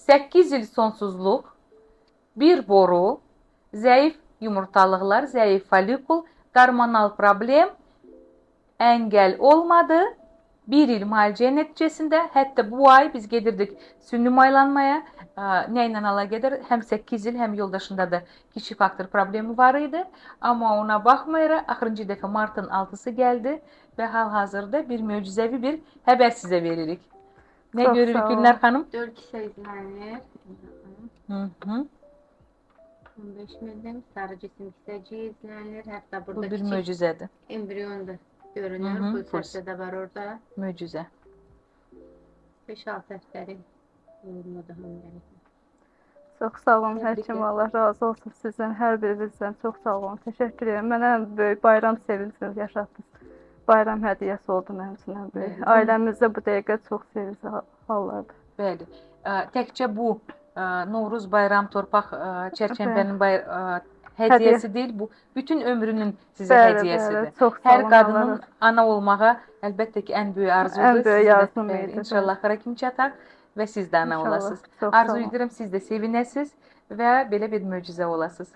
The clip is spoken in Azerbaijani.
8 il sonsuzluq, bir boru, zəif yumurtalıqlar, zəif folikul, hormonal problem, əngəl olmadı. Bir il müalicə nəticəsində, hətta bu ay biz gedirdik sünni maylanmaya. Nə ilə əlaqədar? Həm 8 il, həm yoldaşında da kişi faktor problemi var idi. Amma ona baxmayaraq, axırıncı dəfə martın 6-sı gəldi və hal-hazırda bir möcüzəvi bir xəbər sizə veririk. Nə Çox görürük sağ Gülnar olun. xanım? 4 kişi izlənir. Hı. 15 millim sarı cisim hissəci izlənir. Hətta Bu burada bir kiçik möcüzədir. embrion da görünür. Hı, Bu puls. səsdə də var orada. Möcüzə. 5-6 həftəlik olmadı hamiləlik. Çox sağ olun Təbriklər. həkim. Allah razı olsun sizdən, hər birinizdən. Çox sağ olun. Təşəkkür edirəm. Mənə ən böyük bayram sevinciniz yaşatdınız. Bayram hədiyyəsi oldu mənim üçün ən böyük. Bəli. Ailəmizdə bu dəqiqə çox sevinçli hallardır. Bəli. Təkcə bu Novruz bayram torpaq çərçəmbənin hədiyyəsi deyil, bu bütün ömrünün sizə Bəli, hədiyyəsidir. bəli. Çox sağ Hər olun. qadının Allah ana olmağa əlbəttə ki, ən böyük arzudur. Ən böyük Sizin də, arzum bəli, idi, İnşallah axıra kimi çatar və siz də ana İnşallah. olasınız. Çox sağ Arzu olun. edirəm siz də sevinəsiz və belə bir möcüzə olasınız.